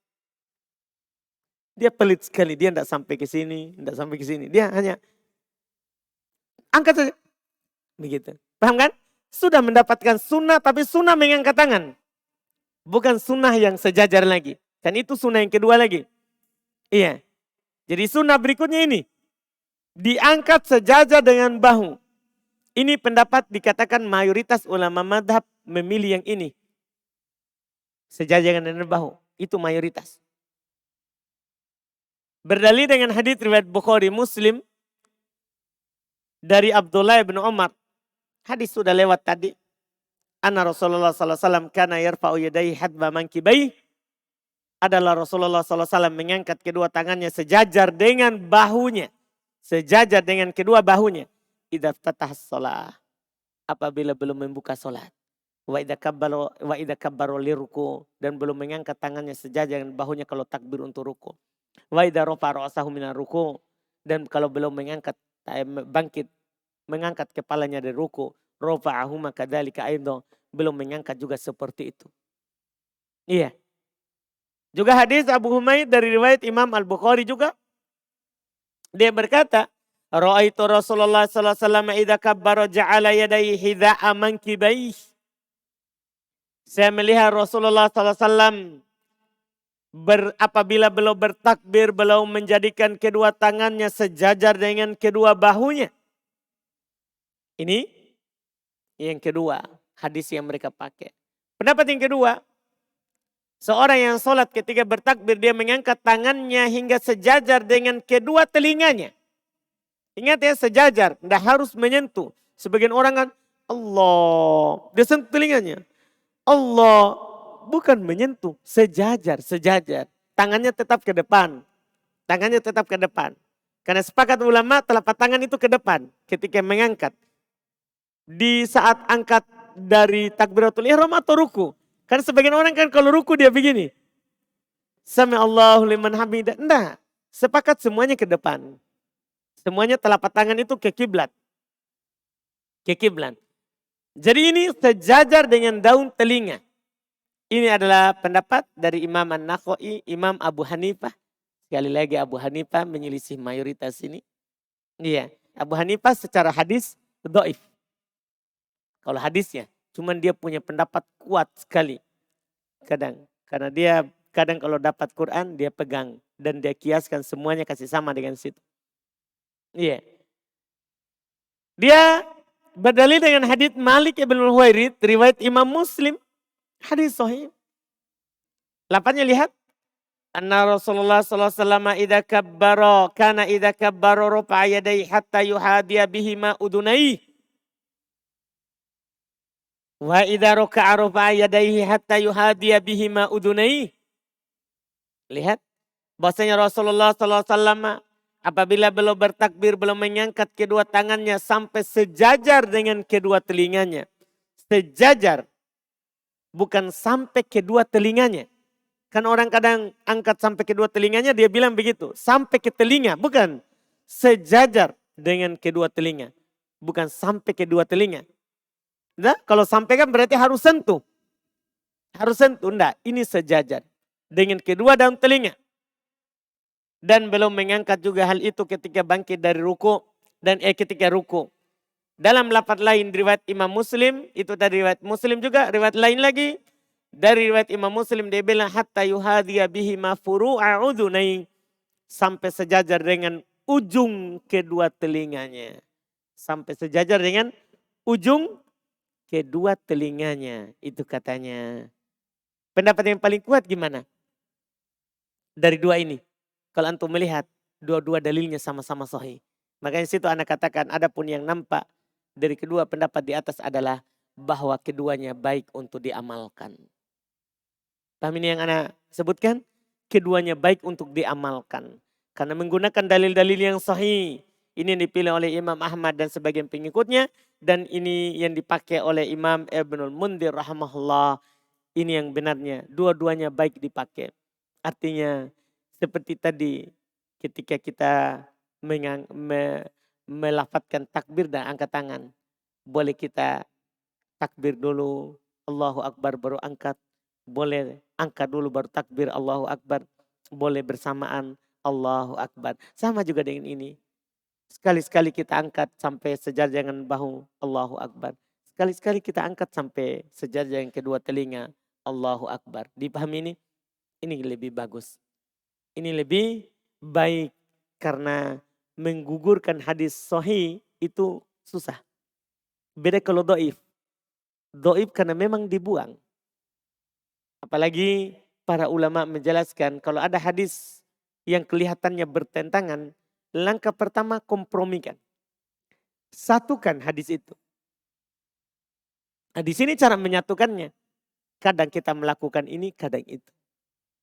Dia pelit sekali. Dia tidak sampai ke sini. Tidak sampai ke sini. Dia hanya angkat saja. Begitu. Paham kan? Sudah mendapatkan sunnah tapi sunnah mengangkat tangan. Bukan sunnah yang sejajar lagi. Kan itu sunnah yang kedua lagi. Iya. Jadi sunnah berikutnya ini. Diangkat sejajar dengan bahu. Ini pendapat dikatakan mayoritas ulama madhab memilih yang ini. Sejajar dengan bahu. Itu mayoritas. Berdalil dengan hadits riwayat Bukhari Muslim. Dari Abdullah bin Umar. Hadis sudah lewat tadi. Anna Rasulullah sallallahu alaihi wasallam kana yarfa'u yadayhi hadba mankibayhi. Adalah Rasulullah sallallahu alaihi wasallam mengangkat kedua tangannya sejajar dengan bahunya. Sejajar dengan kedua bahunya. Idza fatahas shalah. Apabila belum membuka salat. Wa idza kabbaro liruku, dan belum mengangkat tangannya sejajar dengan bahunya kalau takbir untuk ruku. Wa idza rafa'a ra'sahu minar ruku, dan kalau belum bangkit mengangkat kepalanya dari ruku, rafa'ahuma kadzalika aidan, belum mengangkat juga seperti itu. Iya. Juga hadis Abu Humaid dari riwayat Imam Al-Bukhari juga. Dia berkata, ra'aitu Rasulullah sallallahu alaihi wasallam idza kabbara ja'ala yadayhi hidha'a mankibaihi. Saya melihat Rasulullah sallallahu alaihi wasallam apabila beliau bertakbir, beliau menjadikan kedua tangannya sejajar dengan kedua bahunya. Ini yang kedua, hadis yang mereka pakai. Pendapat yang kedua, seorang yang sholat ketika bertakbir, dia mengangkat tangannya hingga sejajar dengan kedua telinganya. Ingat ya, sejajar, tidak harus menyentuh. Sebagian orang kan, Allah, dia sentuh telinganya. Allah, bukan menyentuh, sejajar. Tangannya tetap ke depan. Karena sepakat ulama, telapak tangan itu ke depan ketika mengangkat. Di saat angkat dari takbiratul ihram atau ruku. Karena sebagian orang kan kalau ruku dia begini. Sami Allahu liman hamidah. Enggak, sepakat semuanya ke depan. Semuanya telapak tangan itu ke kiblat. Jadi ini sejajar dengan daun telinga. Ini adalah pendapat dari Imam An-Nakhai, Imam Abu Hanifah. Sekali lagi Abu Hanifah menyelisih mayoritas ini. Iya, Abu Hanifah secara hadis dhaif. Kalau hadisnya, cuman dia punya pendapat kuat sekali. Karena dia kadang kalau dapat Quran dia pegang dan dia kiaskan semuanya kasih sama dengan situ. Iya. Dia berdalil dengan hadis Malik ibn Huwairits riwayat Imam Muslim. Hadis sahih. Lapatnya lihat. Anna Rasulullah sallallahu alaihi wasallam idza kabbara rafa'a yadayhi hatta yuhadiya bihima udunayhi. Wa idza raka'a rafa'a yadayhi hatta yuhadiya bihima udunayhi. Lihat bahwasanya Rasulullah sallallahu alaihi wasallam apabila beliau bertakbir, beliau mengangkat kedua tangannya sampai sejajar dengan kedua telinganya. Sejajar, bukan sampai kedua telinganya. Kan orang kadang angkat sampai kedua telinganya, dia bilang begitu. Sampai ke telinga, bukan. Sejajar dengan kedua telinga. Bukan sampai kedua telinga. Nah, kalau sampai kan berarti harus sentuh. Enggak, ini sejajar. Dengan kedua daun telinga. Dan belum mengangkat juga hal itu ketika bangkit dari ruku. Dan ketika ruku. Dalam lafaz lain riwayat Imam Muslim, itu dari riwayat Muslim juga, riwayat lain lagi. Dari riwayat Imam Muslim dia bilang hatta yuhadhiya bihi ma furu'a udhunai, sampai sejajar dengan ujung kedua telinganya. Sampai sejajar dengan ujung kedua telinganya, itu katanya. Pendapat yang paling kuat gimana? Dari dua ini. Kalau antum melihat dua-dua dalilnya sama-sama sahih. Makanya situ anak katakan adapun yang nampak dari kedua pendapat di atas adalah bahwa keduanya baik untuk diamalkan. Paham ini yang anak sebutkan? Keduanya baik untuk diamalkan. Karena menggunakan dalil-dalil yang sahih. Ini yang dipilih oleh Imam Ahmad dan sebagian pengikutnya. Dan ini yang dipakai oleh Imam Ibnul Mundhir rahimahullah. Ini yang benarnya. Dua-duanya baik dipakai. Artinya seperti tadi ketika kita melafadzkan takbir dan angkat tangan. Boleh kita takbir dulu, Allahu Akbar baru angkat. Boleh angkat dulu baru takbir, Allahu Akbar. Boleh bersamaan, Allahu Akbar. Sama juga dengan ini. Sekali-sekali kita angkat sampai sejajar dengan bahu, Allahu Akbar. Sekali-sekali kita angkat sampai sejajar dengan kedua telinga, Allahu Akbar. Dipahami ini? Ini lebih bagus. Ini lebih baik karena menggugurkan hadis sahih itu susah. Beda kalau do'if. Do'if karena memang dibuang. Apalagi para ulama menjelaskan kalau ada hadis yang kelihatannya bertentangan, langkah pertama kompromikan. Satukan hadis itu. Nah, di sini cara menyatukannya. Kadang kita melakukan ini, kadang itu.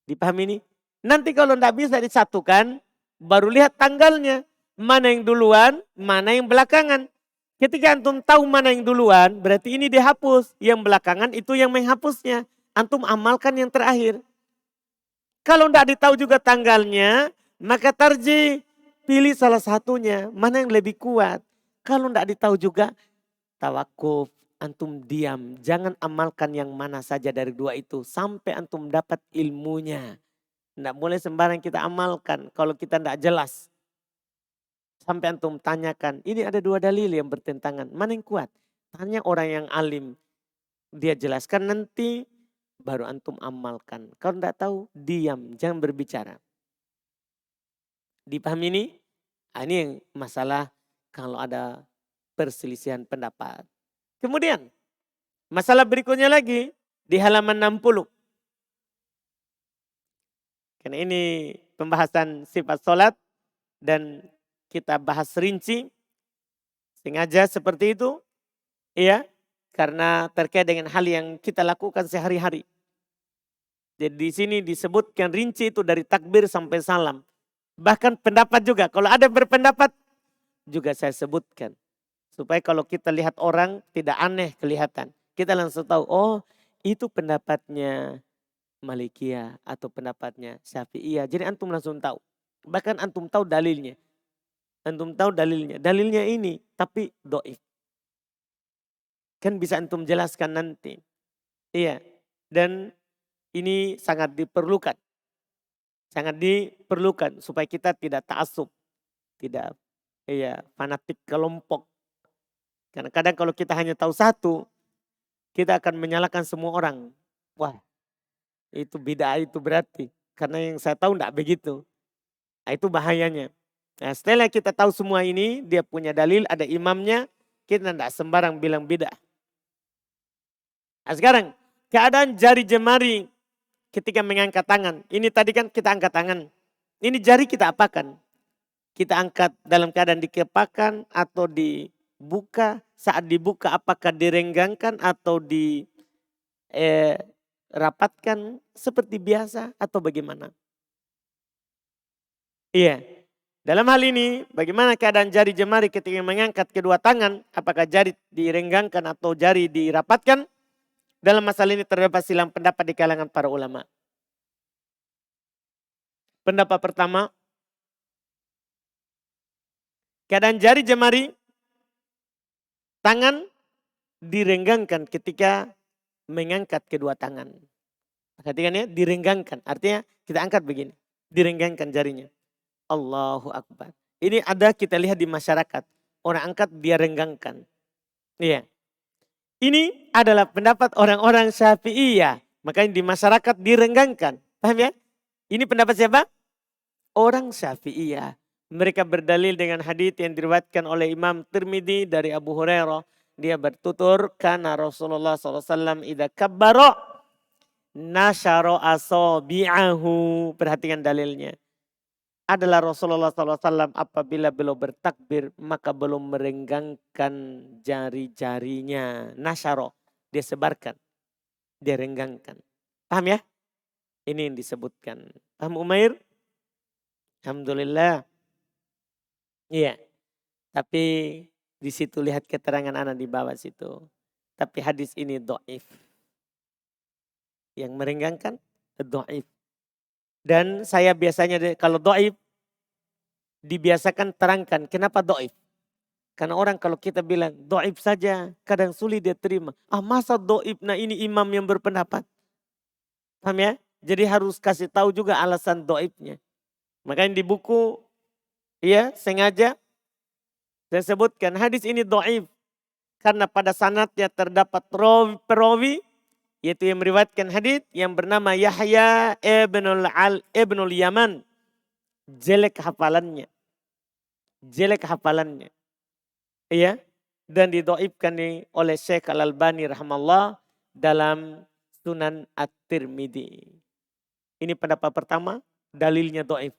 Dipahami ini? Nanti kalau tidak bisa disatukan, baru lihat tanggalnya. Mana yang duluan, mana yang belakangan. Ketika antum tahu mana yang duluan, berarti ini dihapus. Yang belakangan itu yang menghapusnya. Antum amalkan yang terakhir. Kalau tidak ditahu juga tanggalnya, maka tarjih, pilih salah satunya. Mana yang lebih kuat. Kalau tidak ditahu juga, tawakuf, antum diam. Jangan amalkan yang mana saja dari dua itu. Sampai antum dapat ilmunya. Tidak boleh sembarang kita amalkan kalau kita tidak jelas. Sampai antum tanyakan, ini ada dua dalil yang bertentangan. Mana yang kuat? Tanya orang yang alim. Dia jelaskan nanti baru antum amalkan. Kalau tidak tahu, diam, jangan berbicara. Dipahami ini? Ini yang masalah kalau ada perselisihan pendapat. Kemudian, masalah berikutnya lagi di halaman 60. Karena ini pembahasan sifat sholat dan kita bahas rinci. Sengaja seperti itu. Iya, karena terkait dengan hal yang kita lakukan sehari-hari. Jadi di sini disebutkan rinci itu dari takbir sampai salam. Bahkan pendapat juga, kalau ada berpendapat juga saya sebutkan. Supaya kalau kita lihat orang tidak aneh kelihatan. Kita langsung tahu, oh itu pendapatnya Malikiyah atau pendapatnya Syafi'iyah. Jadi antum langsung tahu. Bahkan antum tahu dalilnya. Antum tahu dalilnya. Dalilnya ini tapi doif. Kan bisa antum jelaskan nanti. Iya. Dan ini sangat diperlukan. Sangat diperlukan supaya kita tidak ta'assub. Tidak fanatik kelompok. Karena kadang kalau kita hanya tahu satu, kita akan menyalahkan semua orang. Wah, itu bid'ah itu berarti. Karena yang saya tahu tidak begitu. Nah, itu bahayanya. Nah, setelah kita tahu semua ini, dia punya dalil, ada imamnya, kita tidak sembarang bilang bid'ah. Nah, sekarang keadaan jari jemari ketika mengangkat tangan. Ini tadi kan kita angkat tangan. Ini jari kita apakan? Kita angkat dalam keadaan dikepakan atau dibuka. Saat dibuka apakah direnggangkan atau dirapatkan seperti biasa atau bagaimana? Iya. Dalam hal ini bagaimana keadaan jari jemari ketika mengangkat kedua tangan. Apakah jari direnggangkan atau jari dirapatkan? Dalam masalah ini terdapat silang pendapat di kalangan para ulama. Pendapat pertama, keadaan jari jemari, tangan direnggangkan ketika mengangkat kedua tangan. Perhatikan ya, direnggangkan. Artinya kita angkat begini, direnggangkan jarinya. Allahu Akbar. Ini ada kita lihat di masyarakat. Orang angkat dia renggangkan. Iya. Ini adalah pendapat orang-orang Syafi'iyah. Makanya di masyarakat direnggangkan. Paham ya? Ini pendapat siapa? Orang Syafi'iyah. Mereka berdalil dengan hadits yang diriwayatkan oleh Imam Tirmidzi dari Abu Hurairah. Dia bertutur, karena Rasulullah SAW idza kabbara nasyara asabi'ahu. Perhatikan dalilnya. Adalah Rasulullah SAW apabila beliau bertakbir maka belum merenggangkan jari-jarinya. Nasyaro, dia sebarkan, dia renggangkan. Paham ya? Ini yang disebutkan. Paham Umair? Alhamdulillah. Iya. Tapi di situ lihat keterangan anak di bawah situ. Tapi hadis ini dhaif. Yang merenggangkan dhaif. Dan saya biasanya kalau dhaif dibiasakan terangkan kenapa dhaif. Karena orang kalau kita bilang dhaif saja kadang sulit dia terima. Masa dhaif, nah ini imam yang berpendapat. Paham ya? Jadi harus kasih tahu juga alasan dhaifnya. Makanya di buku sengaja saya sebutkan hadis ini dhaif. Karena pada sanadnya terdapat perawi yaitu yang meriwayatkan hadis yang bernama Yahya ibnul Yaman. Jelek hafalannya. Iya. Dan didhaifkan oleh Syekh Al-Albani rahimahullah dalam Sunan At-Tirmidzi. Ini pendapat pertama, dalilnya dhaif.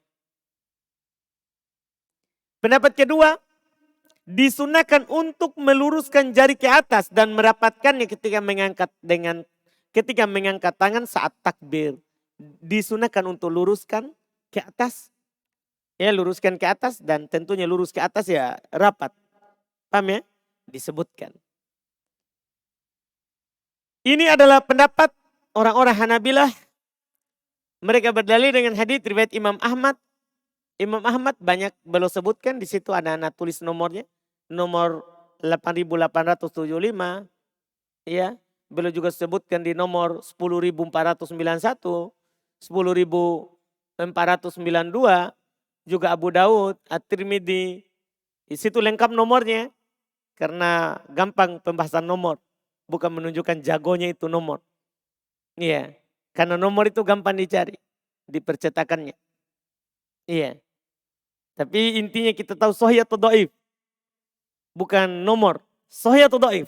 Pendapat kedua, disunahkan untuk meluruskan jari ke atas dan merapatkannya ketika mengangkat tangan saat takbir. Disunahkan untuk luruskan ke atas. Ya, luruskan ke atas dan tentunya lurus ke atas ya rapat. Paham ya? disebutkan. Ini adalah pendapat orang-orang Hanabilah. Mereka berdalil dengan hadis riwayat Imam Ahmad. Imam Ahmad banyak beliau sebutkan, di situ ada anak tulis nomornya. Nomor 8875. Ya, beliau juga sebutkan di nomor 10.491, 10.492, juga Abu Daud, At-Tirmidzi. Di situ lengkap nomornya karena gampang pembahasan nomor, bukan menunjukkan jagonya itu nomor. Iya, karena nomor itu gampang dicari di percetakannya. Iya. Tapi intinya kita tahu sahih atau dhaif. Bukan nomor, sahih atau dhaif.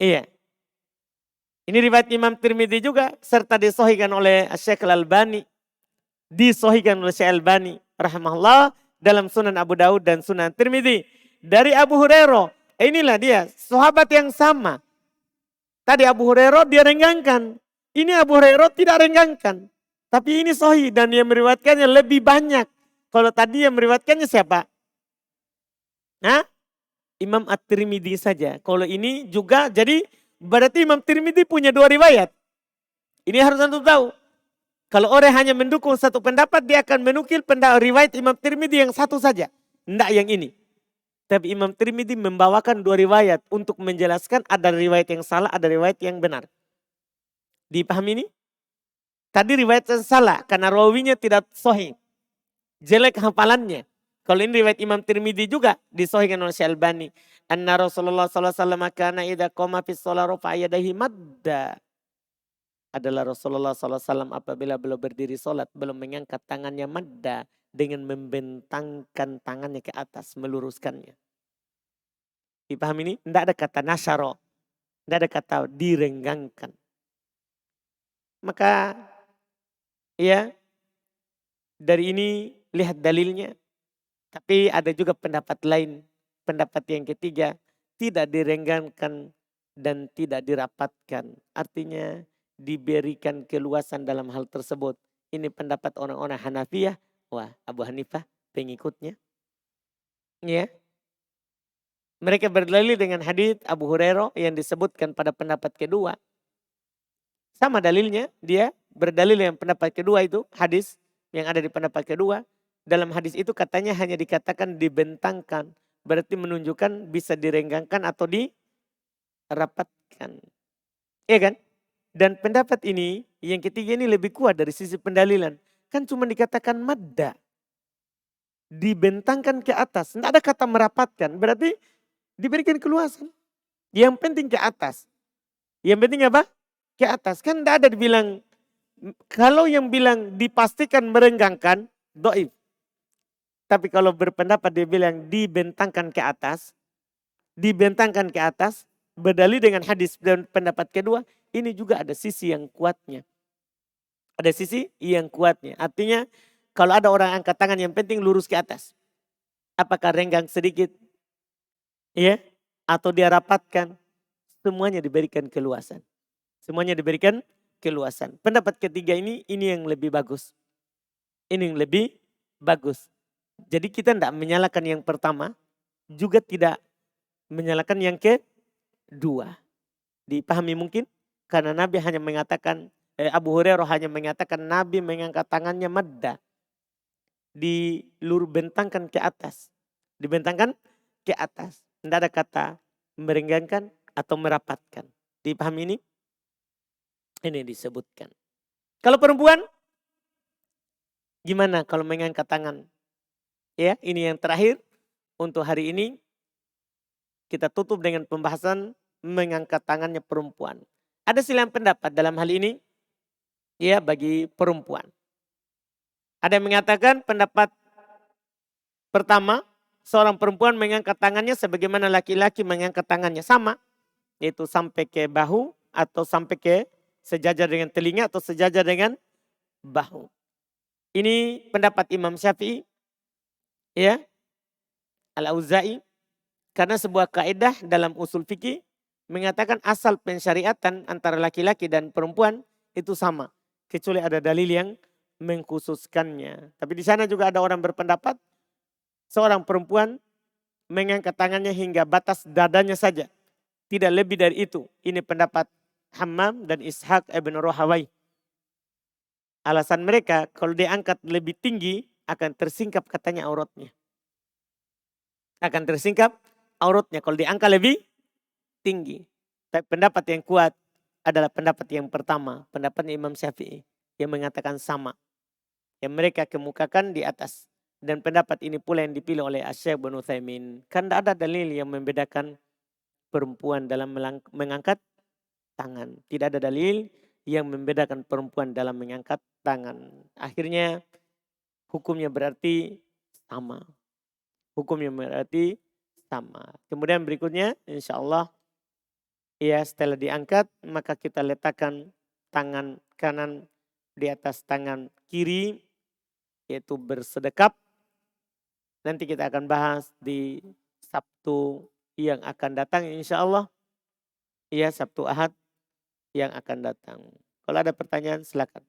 Iya. Ini riwayat Imam Tirmidzi juga serta disahihkan oleh Syekh Al-Albani. Disahihkan oleh Syekh Al-Albani rahimahullah dalam Sunan Abu Daud dan Sunan Tirmidzi dari Abu Hurairah. Inilah dia sahabat yang sama. Tadi Abu Hurairah dia renggangkan. Ini Abu Hurairah tidak renggangkan. Tapi ini sahih dan yang meriwayatkannya lebih banyak. Kalau tadi yang meriwayatkannya siapa? Nah, Imam At-Tirmidzi saja. Kalau ini juga jadi berarti Imam Tirmidzi punya dua riwayat. Ini harus antum tahu. Kalau orang hanya mendukung satu pendapat, dia akan menukil pendapat riwayat Imam Tirmidzi yang satu saja. Tidak yang ini. Tapi Imam Tirmidzi membawakan dua riwayat untuk menjelaskan ada riwayat yang salah, ada riwayat yang benar. Dipahami ini? Tadi riwayat yang salah karena rawinya tidak sahih. Jelek hafalannya. Kalau ini riwayat Imam Tirmidzi juga disahihkan oleh Syekh Albani. Anna Rasulullah sallallahu alaihi wasallam kana idza qama fi shalah rafa'a yadayhi madda. Adalah Rasulullah sallallahu alaihi wasallam apabila beliau berdiri salat belum mengangkat tangannya madda dengan membentangkan tangannya ke atas, meluruskannya. Dipahami ini? Tidak ada kata nasyara. Tidak ada kata direnggangkan. Maka ya dari ini lihat dalilnya. Tapi ada juga pendapat lain. Pendapat yang ketiga, tidak direnggangkan dan tidak dirapatkan. Artinya diberikan keluasan dalam hal tersebut. Ini pendapat orang-orang Hanafiyah. Wah, Abu Hanifah pengikutnya. Ya. Mereka berdalil dengan hadits Abu Hurairah yang disebutkan pada pendapat kedua. Sama dalilnya, dia berdalil yang pendapat kedua itu, hadis yang ada di pendapat kedua. Dalam hadis itu katanya hanya dikatakan dibentangkan. Berarti menunjukkan bisa direnggangkan atau dirapatkan. Iya kan? Dan pendapat ini, yang ketiga ini lebih kuat dari sisi pendalilan. Kan cuma dikatakan madda. Dibentangkan ke atas. Tidak ada kata merapatkan. Berarti diberikan keluasan. Yang penting ke atas. Yang penting apa? Ke atas. Kan tidak ada dibilang. Kalau yang bilang dipastikan merenggangkan, do'if. Tapi kalau berpendapat dia bilang dibentangkan ke atas. Dibentangkan ke atas. Berdalil dengan hadis dan pendapat kedua. Ini juga ada sisi yang kuatnya. Ada sisi yang kuatnya. Artinya kalau ada orang angkat tangan yang penting lurus ke atas. Apakah renggang sedikit? Ya, atau dia rapatkan. Semuanya diberikan keluasan. Semuanya diberikan keluasan. Pendapat ketiga ini yang lebih bagus. Ini yang lebih bagus. Jadi kita tidak menyalahkan yang pertama. Juga tidak menyalahkan yang kedua. Dipahami mungkin? Karena Nabi hanya mengatakan, Abu Hurairah hanya mengatakan Nabi mengangkat tangannya madda. Bentangkan ke atas. Dibentangkan ke atas. Tidak ada kata merenggangkan atau merapatkan. Dipahami ini? Ini disebutkan. Kalau perempuan, gimana kalau mengangkat tangan? Ya, ini yang terakhir untuk hari ini. Kita tutup dengan pembahasan mengangkat tangannya perempuan. Ada silang pendapat dalam hal ini. Ya, bagi perempuan. Ada yang mengatakan pendapat pertama, seorang perempuan mengangkat tangannya sebagaimana laki-laki mengangkat tangannya sama. Yaitu sampai ke bahu atau sampai ke sejajar dengan telinga atau sejajar dengan bahu. Ini pendapat Imam Syafi'i. Ya, Al-Auza'i. Karena sebuah kaidah dalam usul fikih mengatakan asal pensyariatan antara laki-laki dan perempuan itu sama. Kecuali ada dalil yang mengkhususkannya. Tapi di sana juga ada orang berpendapat seorang perempuan mengangkat tangannya hingga batas dadanya saja. Tidak lebih dari itu. Ini pendapat Hammam dan Ishaq ibn Rohawai. Alasan mereka kalau diangkat lebih tinggi akan tersingkap katanya auratnya. Akan tersingkap auratnya kalau diangkat lebih tinggi. Tapi pendapat yang kuat adalah pendapat yang pertama. Pendapat Imam Syafi'i yang mengatakan sama. Yang mereka kemukakan di atas. Dan pendapat ini pula yang dipilih oleh Asy-Syaikh Ibnu Utsaimin. Kan tidak ada dalil yang membedakan perempuan dalam mengangkat tangan. Tidak ada dalil yang membedakan perempuan dalam mengangkat tangan. Akhirnya hukumnya berarti sama. Hukumnya berarti sama. Kemudian berikutnya insya Allah ya setelah diangkat maka kita letakkan tangan kanan di atas tangan kiri yaitu bersedekap. Nanti kita akan bahas di Sabtu yang akan datang insya Allah. Ya Sabtu Ahad yang akan datang. Kalau ada pertanyaan silakan.